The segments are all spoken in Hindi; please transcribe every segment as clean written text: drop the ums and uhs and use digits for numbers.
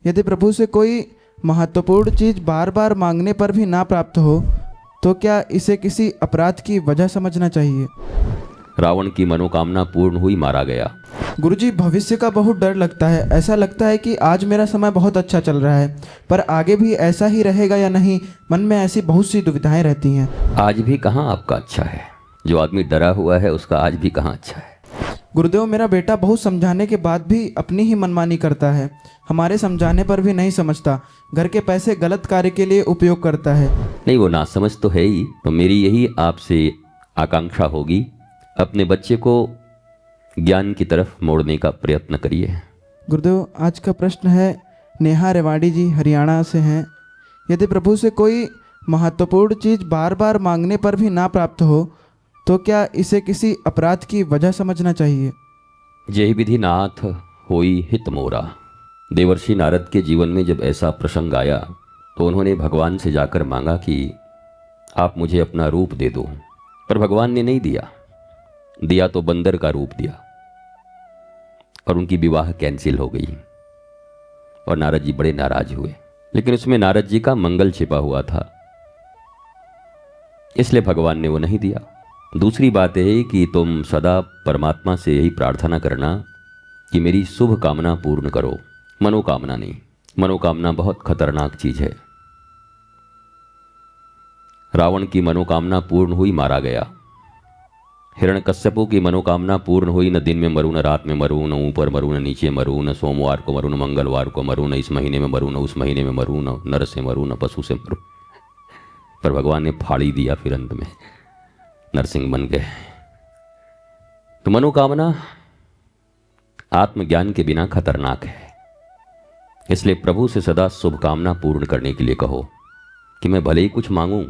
यदि प्रभु से कोई महत्वपूर्ण चीज बार बार मांगने पर भी ना प्राप्त हो तो क्या इसे किसी अपराध की वजह समझना चाहिए? रावण की मनोकामना पूर्ण हुई, मारा गया। गुरुजी, भविष्य का बहुत डर लगता है। ऐसा लगता है कि आज मेरा समय बहुत अच्छा चल रहा है, पर आगे भी ऐसा ही रहेगा या नहीं, मन में ऐसी बहुत सी दुविधाएं रहती हैं। आज भी कहाँ आपका अच्छा है? जो आदमी डरा हुआ है उसका आज भी कहाँ अच्छा है? गुरुदेव, मेरा बेटा बहुत समझाने के बाद भी अपनी ही मनमानी करता है। हमारे समझाने पर भी नहीं समझता। घर के पैसे गलत कार्य के लिए उपयोग करता है। नहीं, वो नासमझ तो है ही। तो मेरी यही आपसे आकांक्षा होगी, अपने बच्चे को ज्ञान की तरफ मोड़ने का प्रयत्न करिए। गुरुदेव, आज का प्रश्न है, नेहा रेवाड़ी जी हरियाणा से हैं। यदि प्रभु से कोई महत्वपूर्ण चीज बार बार मांगने पर भी ना प्राप्त हो तो क्या इसे किसी अपराध की वजह समझना चाहिए? जय विधि नाथ होई हित मोरा। देवर्षि नारद के जीवन में जब ऐसा प्रसंग आया तो उन्होंने भगवान से जाकर मांगा कि आप मुझे अपना रूप दे दो, पर भगवान ने नहीं दिया। दिया तो बंदर का रूप दिया और उनकी विवाह कैंसिल हो गई और नारद जी बड़े नाराज हुए। लेकिन उसमें नारद जी का मंगल छिपा हुआ था, इसलिए भगवान ने वो नहीं दिया। दूसरी बात है कि तुम सदा परमात्मा से यही प्रार्थना करना कि मेरी शुभ कामना पूर्ण करो, मनोकामना नहीं। मनोकामना बहुत खतरनाक चीज है। रावण की मनोकामना पूर्ण हुई, मारा गया। हिरण्यकश्यपु की मनोकामना पूर्ण हुई, न दिन में मरू, न रात में मरू, न ऊपर मरू, न नीचे मरू, न सोमवार को मरू, न मंगलवार को मरू, न इस महीने में मरू, न उस महीने में मरू, न नर से मरू, न पशु से मरू। पर भगवान ने फाड़ी दिया, फिर अंत में नरसिंह बन गए। तो मनोकामना आत्मज्ञान के बिना खतरनाक है। इसलिए प्रभु से सदा शुभकामना पूर्ण करने के लिए कहो कि मैं भले ही कुछ मांगूं,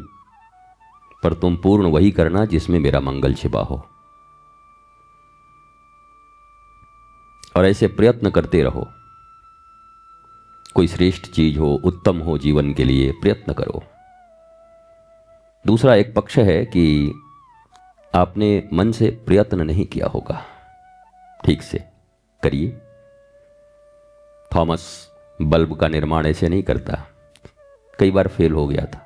पर तुम पूर्ण वही करना जिसमें मेरा मंगल छिपा हो। और ऐसे प्रयत्न करते रहो। कोई श्रेष्ठ चीज हो, उत्तम हो, जीवन के लिए प्रयत्न करो। दूसरा एक पक्ष है कि आपने मन से प्रयत्न नहीं किया होगा, ठीक से करिए। थॉमस बल्ब का निर्माण ऐसे नहीं करता, कई बार फेल हो गया था।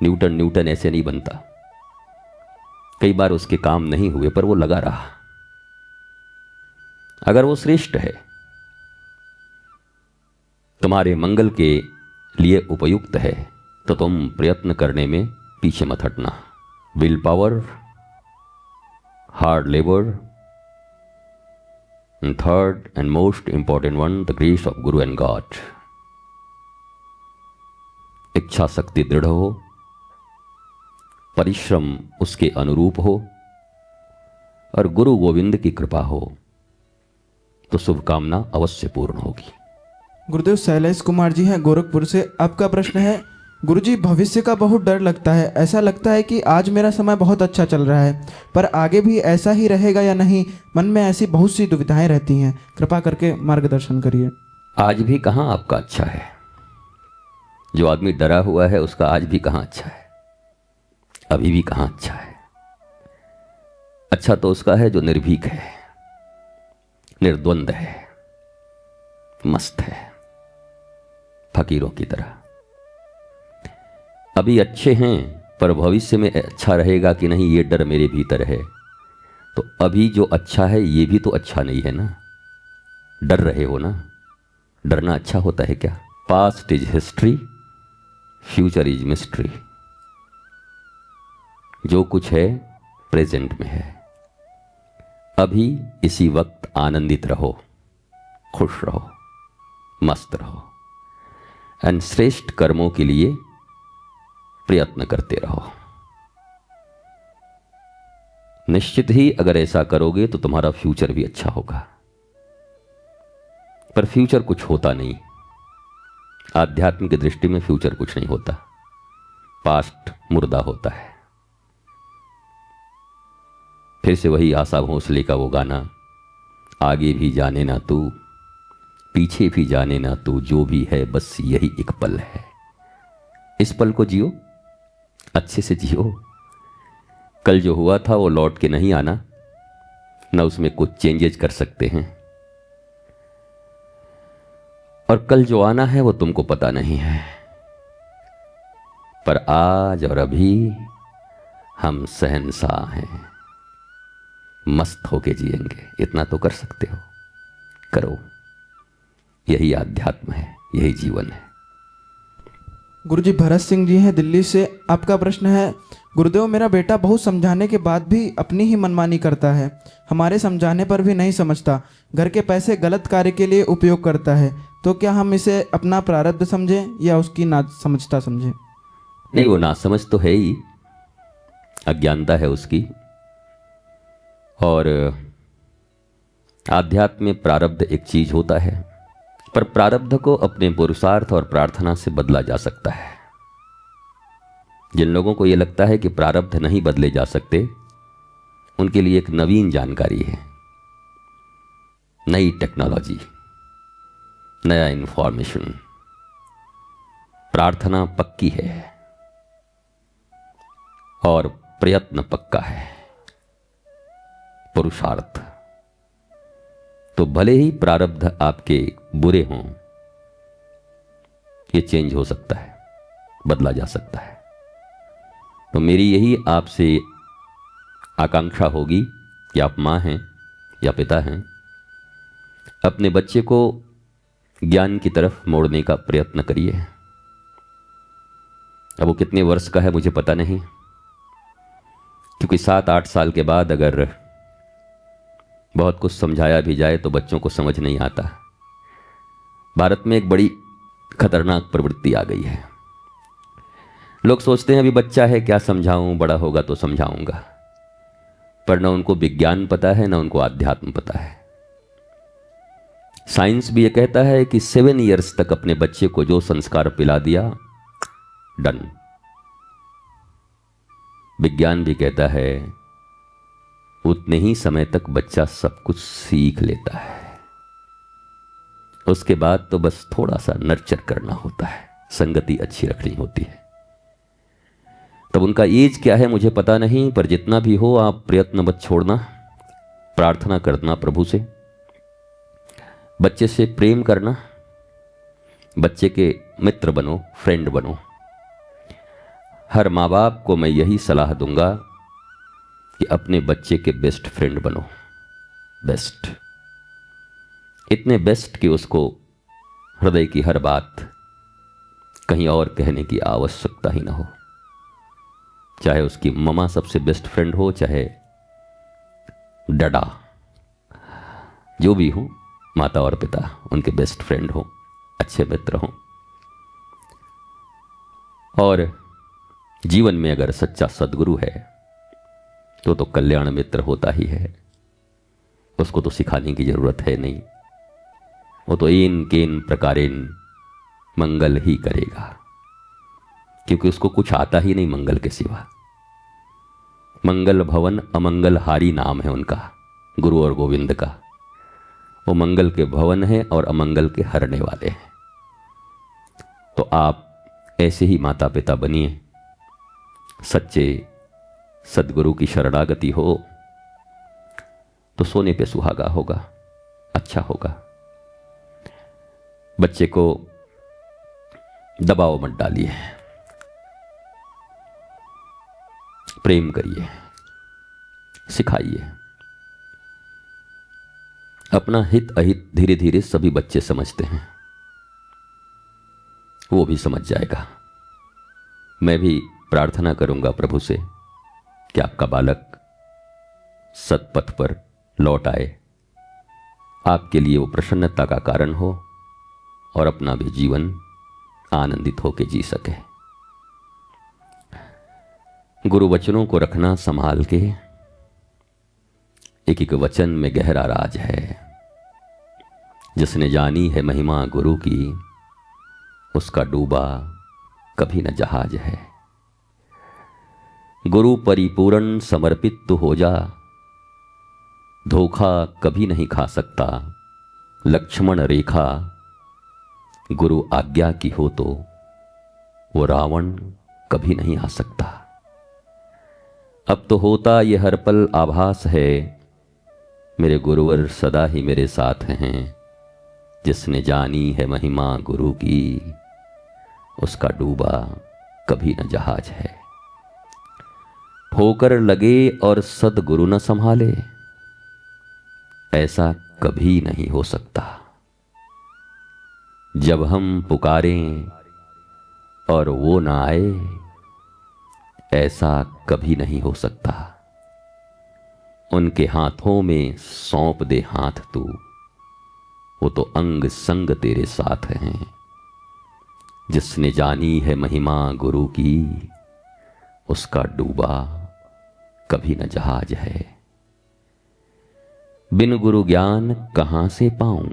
न्यूटन ऐसे नहीं बनता, कई बार उसके काम नहीं हुए, पर वो लगा रहा। अगर वो श्रेष्ठ है, तुम्हारे मंगल के लिए उपयुक्त है, तो तुम प्रयत्न करने में पीछे मत हटना। Will power, hard labour, and third and most important one, the grace of Guru and God. इच्छा शक्ति दृढ़ हो, परिश्रम उसके अनुरूप हो और गुरु गोविंद की कृपा हो तो शुभकामना अवश्य पूर्ण होगी। गुरुदेव, शैलेश कुमार जी हैं गोरखपुर से। आपका प्रश्न है, गुरुजी, भविष्य का बहुत डर लगता है। ऐसा लगता है कि आज मेरा समय बहुत अच्छा चल रहा है, पर आगे भी ऐसा ही रहेगा या नहीं, मन में ऐसी बहुत सी दुविधाएं रहती हैं। कृपा करके मार्गदर्शन करिए। आज भी कहाँ आपका अच्छा है? जो आदमी डरा हुआ है उसका आज भी कहाँ अच्छा है? अभी भी कहाँ अच्छा है? अच्छा तो उसका है जो निर्भीक है, निर्द्वंद है, मस्त है, फकीरों की तरह। अभी अच्छे हैं, पर भविष्य में अच्छा रहेगा कि नहीं ये डर मेरे भीतर है। तो अभी जो अच्छा है ये भी तो अच्छा नहीं है ना। डर रहे हो ना। डरना अच्छा होता है क्या? Past is history, future is mystery. जो कुछ है प्रेजेंट में है। अभी इसी वक्त आनंदित रहो, खुश रहो, मस्त रहो एंड श्रेष्ठ कर्मों के लिए प्रयत्न करते रहो। निश्चित ही अगर ऐसा करोगे तो तुम्हारा फ्यूचर भी अच्छा होगा। पर फ्यूचर कुछ होता नहीं। आध्यात्म की दृष्टि में फ्यूचर कुछ नहीं होता, पास्ट मुर्दा होता है। फिर से वही आशा भोसले का वो गाना, आगे भी जाने ना तू, पीछे भी जाने ना तू, जो भी है बस यही एक पल है। इस पल को जियो, अच्छे से जियो। कल जो हुआ था वो लौट के नहीं आना, न उसमें कुछ चेंजेस कर सकते हैं। और कल जो आना है वो तुमको पता नहीं है, पर आज और अभी हम शहंशाह हैं, मस्त होके जिएंगे। इतना तो कर सकते हो, करो। यही आध्यात्म है, यही जीवन है। गुरुजी भरत सिंह जी हैं दिल्ली से। आपका प्रश्न है, गुरुदेव मेरा बेटा बहुत समझाने के बाद भी अपनी ही मनमानी करता है, हमारे समझाने पर भी नहीं समझता, घर के पैसे गलत कार्य के लिए उपयोग करता है, तो क्या हम इसे अपना प्रारब्ध समझें या उसकी ना समझता समझें? नहीं, वो नासमझ तो है ही, अज्ञानता है उसकी। और आध्यात्म में प्रारब्ध एक चीज होता है, पर प्रारब्ध को अपने पुरुषार्थ और प्रार्थना से बदला जा सकता है। जिन लोगों को यह लगता है कि प्रारब्ध नहीं बदले जा सकते, उनके लिए एक नवीन जानकारी है, नई टेक्नोलॉजी, नया इंफॉर्मेशन। प्रार्थना पक्की है और प्रयत्न पक्का है, पुरुषार्थ। तो भले ही प्रारब्ध आपके बुरे हों, ये चेंज हो सकता है, बदला जा सकता है। तो मेरी यही आपसे आकांक्षा होगी कि आप माँ हैं या पिता हैं, अपने बच्चे को ज्ञान की तरफ मोड़ने का प्रयत्न करिए। अब वो कितने वर्ष का है मुझे पता नहीं, क्योंकि 7-8 साल के बाद अगर बहुत कुछ समझाया भी जाए तो बच्चों को समझ नहीं आता। भारत में एक बड़ी खतरनाक प्रवृत्ति आ गई है। लोग सोचते हैं अभी बच्चा है, क्या समझाऊं, बड़ा होगा तो समझाऊंगा। पर न उनको विज्ञान पता है, न उनको आध्यात्म पता है। साइंस भी ये कहता है कि 7 इयर्स तक अपने बच्चे को जो संस्कार पिला दिया, डन। विज्ञान भी कहता है उतने ही समय तक बच्चा सब कुछ सीख लेता है, उसके बाद तो बस थोड़ा सा नर्चर करना होता है, संगति अच्छी रखनी होती है। तब उनका एज क्या है मुझे पता नहीं, पर जितना भी हो आप प्रयत्न मत छोड़ना, प्रार्थना करना प्रभु से, बच्चे से प्रेम करना, बच्चे के मित्र बनो, फ्रेंड बनो। हर माँ बाप को मैं यही सलाह दूंगा कि अपने बच्चे के बेस्ट फ्रेंड बनो, बेस्ट, इतने बेस्ट कि उसको हृदय की हर बात कहीं और कहने की आवश्यकता ही ना हो। चाहे उसकी ममा सबसे बेस्ट फ्रेंड हो, चाहे डडा, जो भी हो, माता और पिता उनके बेस्ट फ्रेंड हो, अच्छे मित्र हो। और जीवन में अगर सच्चा सद्गुरु है तो कल्याण मित्र होता ही है, उसको तो सिखाने की जरूरत है नहीं, वो तो एन केन प्रकारेण मंगल ही करेगा, क्योंकि उसको कुछ आता ही नहीं मंगल के सिवा। मंगल भवन अमंगल हारी नाम है उनका, गुरु और गोविंद का। वो मंगल के भवन है और अमंगल के हरने वाले हैं। तो आप ऐसे ही माता पिता बनिए, सच्चे सद्गुरु की शरणागति हो तो सोने पे सुहागा होगा, अच्छा होगा। बच्चे को दबाव मत डालिए, प्रेम करिए, सिखाइए। अपना हित अहित धीरे धीरे सभी बच्चे समझते हैं, वो भी समझ जाएगा। मैं भी प्रार्थना करूंगा प्रभु से कि आपका बालक सत्पथ पर लौट आए, आपके लिए वो प्रसन्नता का कारण हो और अपना भी जीवन आनंदित होकर जी सके। गुरु वचनों को रखना संभाल के, एक एक वचन में गहरा राज है। जिसने जानी है महिमा गुरु की, उसका डूबा कभी न जहाज है। गुरु परिपूर्ण समर्पित तो हो जा, धोखा कभी नहीं खा सकता। लक्ष्मण रेखा गुरु आज्ञा की हो तो वो रावण कभी नहीं आ सकता। अब तो होता ये हर पल आभास है, मेरे गुरुवर सदा ही मेरे साथ हैं। जिसने जानी है महिमा गुरु की, उसका डूबा कभी न जहाज है। ठोकर लगे और सदगुरु न संभाले, ऐसा कभी नहीं हो सकता। जब हम पुकारें और वो ना आए, ऐसा कभी नहीं हो सकता। उनके हाथों में सौंप दे हाथ तू, वो तो अंग संग तेरे साथ हैं। जिसने जानी है महिमा गुरु की, उसका डूबा कभी न जहाज है। बिन गुरु ज्ञान कहां से पाऊं,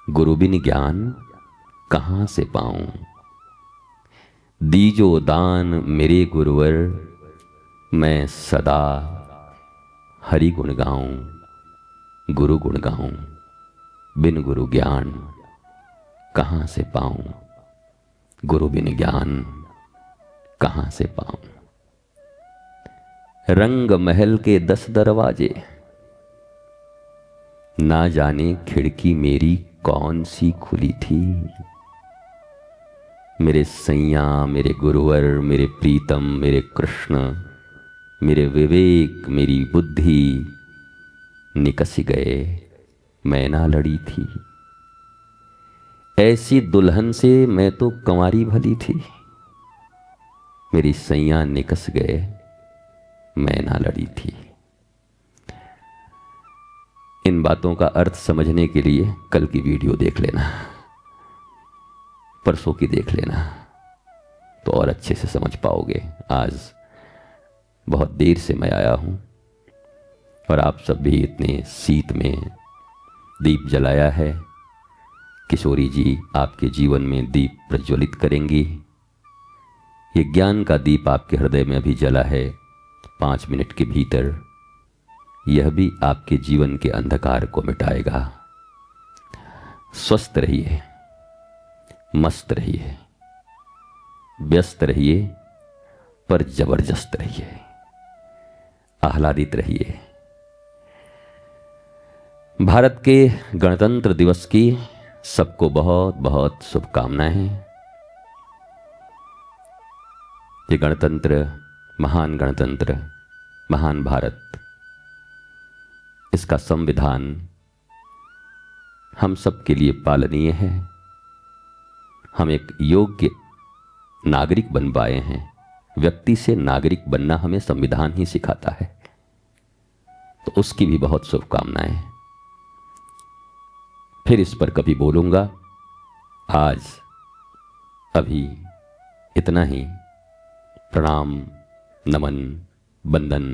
गुरु बिन ज्ञान कहां से पाऊं। दीजो दान मेरे गुरुवर, मैं सदा हरि गुण गाऊं, गुरु गुण गाऊं। बिन गुरु ज्ञान कहां से पाऊं, गुरु बिन ज्ञान कहां से पाऊं। रंग महल के 10 दरवाजे, ना जाने खिड़की मेरी कौन सी खुली थी। मेरे सैया, मेरे गुरुवर, मेरे प्रीतम, मेरे कृष्ण, मेरे विवेक, मेरी बुद्धि निकस गए, मैं ना लड़ी थी। ऐसी दुल्हन से मैं तो कंवारी भली थी। मेरी सैया निकस गए, मैं ना लड़ी थी। इन बातों का अर्थ समझने के लिए कल की वीडियो देख लेना, परसों की देख लेना, तो और अच्छे से समझ पाओगे। आज बहुत देर से मैं आया हूं और आप सब भी इतने शीत में दीप जलाया है। किशोरी जी आपके जीवन में दीप प्रज्वलित करेंगी। ये ज्ञान का दीप आपके हृदय में अभी जला है। 5 मिनट के भीतर यह भी आपके जीवन के अंधकार को मिटाएगा। स्वस्थ रहिए, मस्त रहिए, व्यस्त रहिए, पर जबरदस्त रहिए, आह्लादित रहिए। भारत के गणतंत्र दिवस की सबको बहुत बहुत शुभकामनाएं। ये गणतंत्र, महान गणतंत्र, महान भारत, इसका संविधान हम सब के लिए पालनीय है। हम एक योग्य नागरिक बन पाए हैं। व्यक्ति से नागरिक बनना हमें संविधान ही सिखाता है, तो उसकी भी बहुत शुभकामनाएं। फिर इस पर कभी बोलूंगा। आज अभी इतना ही। प्रणाम, नमन, बंदन।